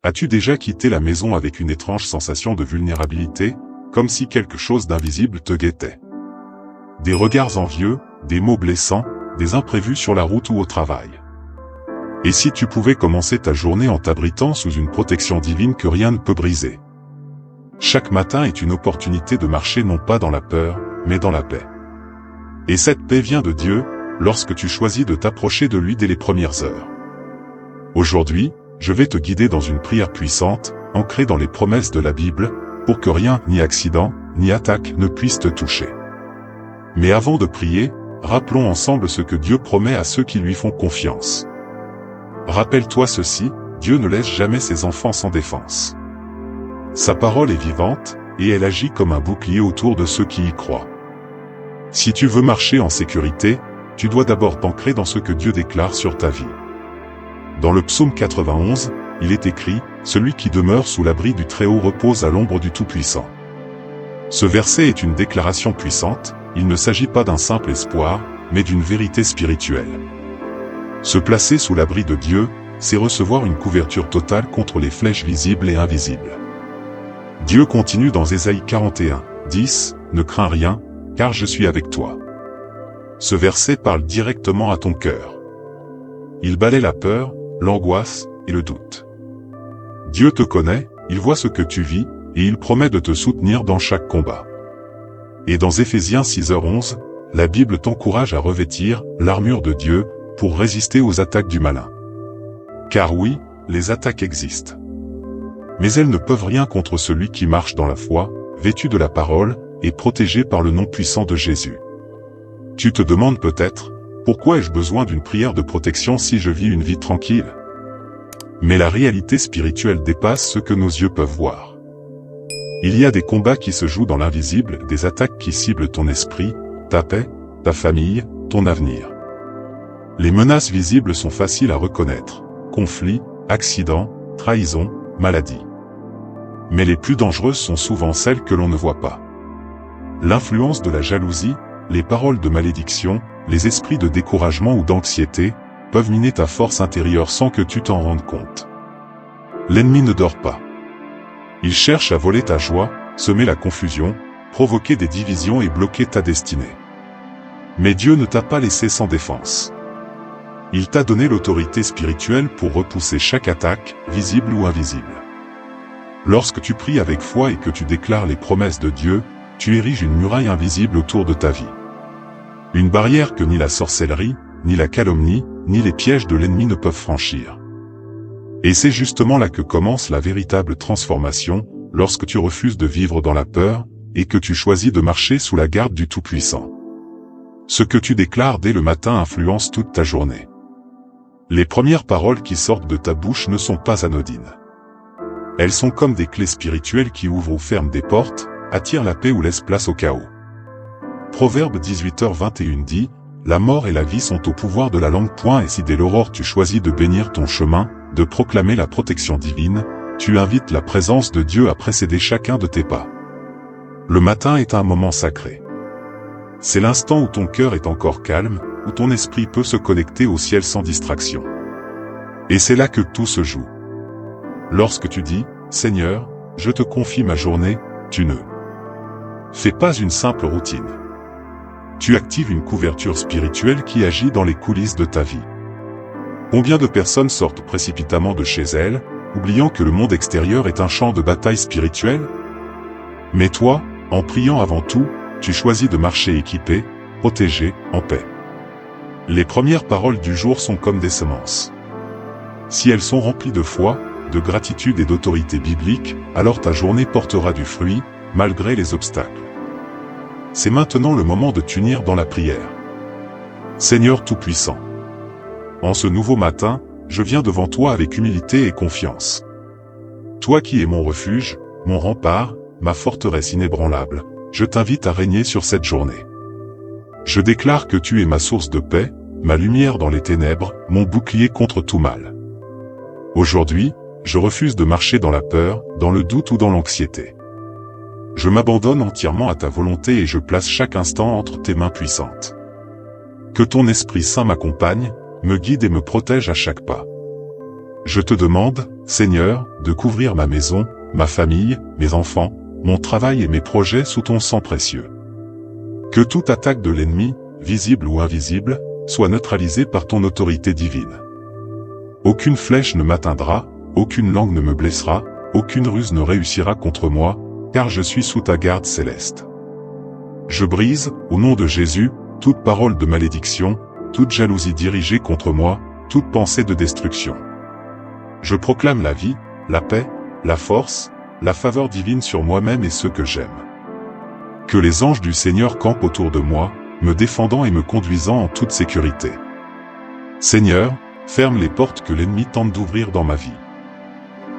As-tu déjà quitté la maison avec une étrange sensation de vulnérabilité, comme si quelque chose d'invisible te guettait? Des regards envieux, des mots blessants, des imprévus sur la route ou au travail. Et si tu pouvais commencer ta journée en t'abritant sous une protection divine que rien ne peut briser? Chaque matin est une opportunité de marcher non pas dans la peur, mais dans la paix. Et cette paix vient de Dieu, lorsque tu choisis de t'approcher de lui dès les premières heures. Aujourd'hui, je vais te guider dans une prière puissante, ancrée dans les promesses de la Bible, pour que rien, ni accident, ni attaque ne puisse te toucher. Mais avant de prier, rappelons ensemble ce que Dieu promet à ceux qui lui font confiance. Rappelle-toi ceci, Dieu ne laisse jamais ses enfants sans défense. Sa parole est vivante, et elle agit comme un bouclier autour de ceux qui y croient. Si tu veux marcher en sécurité, tu dois d'abord t'ancrer dans ce que Dieu déclare sur ta vie. Dans le psaume 91, il est écrit « Celui qui demeure sous l'abri du Très-Haut repose à l'ombre du Tout-Puissant ». Ce verset est une déclaration puissante, il ne s'agit pas d'un simple espoir, mais d'une vérité spirituelle. Se placer sous l'abri de Dieu, c'est recevoir une couverture totale contre les flèches visibles et invisibles. Dieu continue dans Ésaïe 41, 10, « Ne crains rien, car je suis avec toi ». Ce verset parle directement à ton cœur. Il balaie la peur, l'angoisse et le doute. Dieu te connaît, il voit ce que tu vis, et il promet de te soutenir dans chaque combat. Et dans Éphésiens 6h11, la Bible t'encourage à revêtir l'armure de Dieu pour résister aux attaques du malin. Car oui, les attaques existent. Mais elles ne peuvent rien contre celui qui marche dans la foi, vêtu de la parole, et protégé par le nom puissant de Jésus. Tu te demandes peut-être, pourquoi ai-je besoin d'une prière de protection si je vis une vie tranquille? Mais la réalité spirituelle dépasse ce que nos yeux peuvent voir. Il y a des combats qui se jouent dans l'invisible, des attaques qui ciblent ton esprit, ta paix, ta famille, ton avenir. Les menaces visibles sont faciles à reconnaître. Conflits, accidents, trahison, maladies. Mais les plus dangereuses sont souvent celles que l'on ne voit pas. L'influence de la jalousie, les paroles de malédiction, les esprits de découragement ou d'anxiété, peuvent miner ta force intérieure sans que tu t'en rendes compte. L'ennemi ne dort pas. Il cherche à voler ta joie, semer la confusion, provoquer des divisions et bloquer ta destinée. Mais Dieu ne t'a pas laissé sans défense. Il t'a donné l'autorité spirituelle pour repousser chaque attaque, visible ou invisible. Lorsque tu pries avec foi et que tu déclares les promesses de Dieu, tu ériges une muraille invisible autour de ta vie. Une barrière que ni la sorcellerie, ni la calomnie, ni les pièges de l'ennemi ne peuvent franchir. Et c'est justement là que commence la véritable transformation, lorsque tu refuses de vivre dans la peur, et que tu choisis de marcher sous la garde du Tout-Puissant. Ce que tu déclares dès le matin influence toute ta journée. Les premières paroles qui sortent de ta bouche ne sont pas anodines. Elles sont comme des clés spirituelles qui ouvrent ou ferment des portes, attirent la paix ou laissent place au chaos. Proverbe 18h21 dit, « La mort et la vie sont au pouvoir de la langue. » Et si dès l'aurore tu choisis de bénir ton chemin, de proclamer la protection divine, tu invites la présence de Dieu à précéder chacun de tes pas. Le matin est un moment sacré. C'est l'instant où ton cœur est encore calme, où ton esprit peut se connecter au ciel sans distraction. Et c'est là que tout se joue. Lorsque tu dis, « Seigneur, je te confie ma journée », tu ne fais pas une simple routine. Tu actives une couverture spirituelle qui agit dans les coulisses de ta vie. Combien de personnes sortent précipitamment de chez elles, oubliant que le monde extérieur est un champ de bataille spirituelle? Mais toi, en priant avant tout, tu choisis de marcher équipé, protégé, en paix. Les premières paroles du jour sont comme des semences. Si elles sont remplies de foi, de gratitude et d'autorité biblique, alors ta journée portera du fruit, malgré les obstacles. C'est maintenant le moment de t'unir dans la prière. Seigneur Tout-Puissant, en ce nouveau matin, je viens devant toi avec humilité et confiance. Toi qui es mon refuge, mon rempart, ma forteresse inébranlable, je t'invite à régner sur cette journée. Je déclare que tu es ma source de paix, ma lumière dans les ténèbres, mon bouclier contre tout mal. Aujourd'hui, je refuse de marcher dans la peur, dans le doute ou dans l'anxiété. Je m'abandonne entièrement à ta volonté et je place chaque instant entre tes mains puissantes. Que ton Esprit Saint m'accompagne, me guide et me protège à chaque pas. Je te demande, Seigneur, de couvrir ma maison, ma famille, mes enfants, mon travail et mes projets sous ton sang précieux. Que toute attaque de l'ennemi, visible ou invisible, soit neutralisée par ton autorité divine. Aucune flèche ne m'atteindra, aucune langue ne me blessera, aucune ruse ne réussira contre moi, car je suis sous ta garde céleste. Je brise, au nom de Jésus, toute parole de malédiction, toute jalousie dirigée contre moi, toute pensée de destruction. Je proclame la vie, la paix, la force, la faveur divine sur moi-même et ceux que j'aime. Que les anges du Seigneur campent autour de moi, me défendant et me conduisant en toute sécurité. Seigneur, ferme les portes que l'ennemi tente d'ouvrir dans ma vie.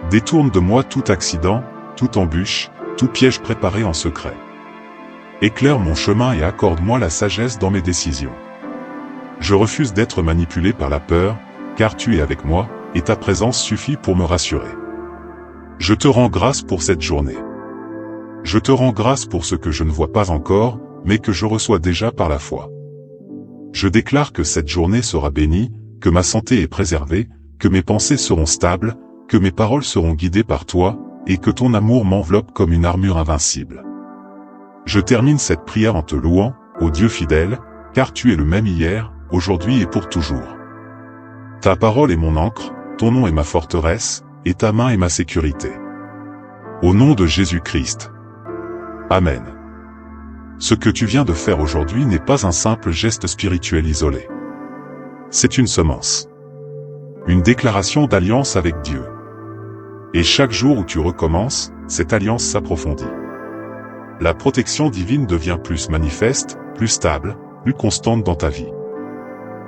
Détourne de moi tout accident, toute embûche, tout piège préparé en secret. Éclaire mon chemin et accorde-moi la sagesse dans mes décisions. Je refuse d'être manipulé par la peur, car tu es avec moi, et ta présence suffit pour me rassurer. Je te rends grâce pour cette journée. Je te rends grâce pour ce que je ne vois pas encore, mais que je reçois déjà par la foi. Je déclare que cette journée sera bénie, que ma santé est préservée, que mes pensées seront stables, que mes paroles seront guidées par toi, et que ton amour m'enveloppe comme une armure invincible. Je termine cette prière en te louant, ô Dieu fidèle, car tu es le même hier, aujourd'hui et pour toujours. Ta parole est mon ancre, ton nom est ma forteresse, et ta main est ma sécurité. Au nom de Jésus-Christ. Amen. Ce que tu viens de faire aujourd'hui n'est pas un simple geste spirituel isolé. C'est une semence. Une déclaration d'alliance avec Dieu. Et chaque jour où tu recommences, cette alliance s'approfondit. La protection divine devient plus manifeste, plus stable, plus constante dans ta vie.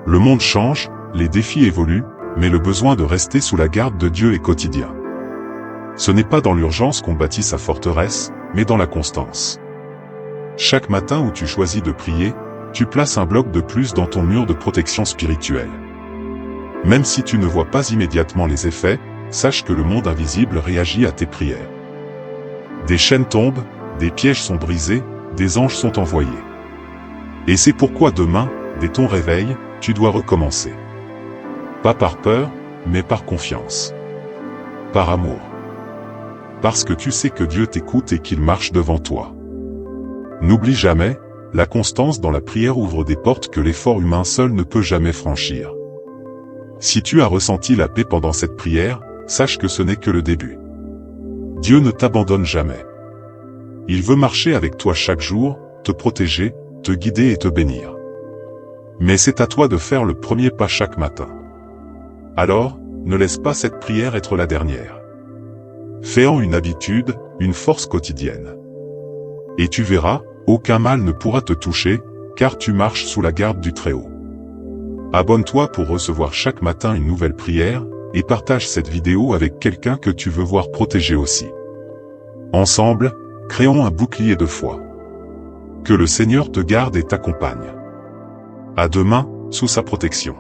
Le monde change, les défis évoluent, mais le besoin de rester sous la garde de Dieu est quotidien. Ce n'est pas dans l'urgence qu'on bâtit sa forteresse, mais dans la constance. Chaque matin où tu choisis de prier, tu places un bloc de plus dans ton mur de protection spirituelle. Même si tu ne vois pas immédiatement les effets, sache que le monde invisible réagit à tes prières. Des chaînes tombent, des pièges sont brisés, des anges sont envoyés. Et c'est pourquoi demain, dès ton réveil, tu dois recommencer. Pas par peur, mais par confiance. Par amour. Parce que tu sais que Dieu t'écoute et qu'il marche devant toi. N'oublie jamais, la constance dans la prière ouvre des portes que l'effort humain seul ne peut jamais franchir. Si tu as ressenti la paix pendant cette prière, sache que ce n'est que le début. Dieu ne t'abandonne jamais. Il veut marcher avec toi chaque jour, te protéger, te guider et te bénir. Mais c'est à toi de faire le premier pas chaque matin. Alors, ne laisse pas cette prière être la dernière. Fais-en une habitude, une force quotidienne. Et tu verras, aucun mal ne pourra te toucher, car tu marches sous la garde du Très-Haut. Abonne-toi pour recevoir chaque matin une nouvelle prière, et partage cette vidéo avec quelqu'un que tu veux voir protégé aussi. Ensemble, créons un bouclier de foi. Que le Seigneur te garde et t'accompagne. À demain, sous sa protection.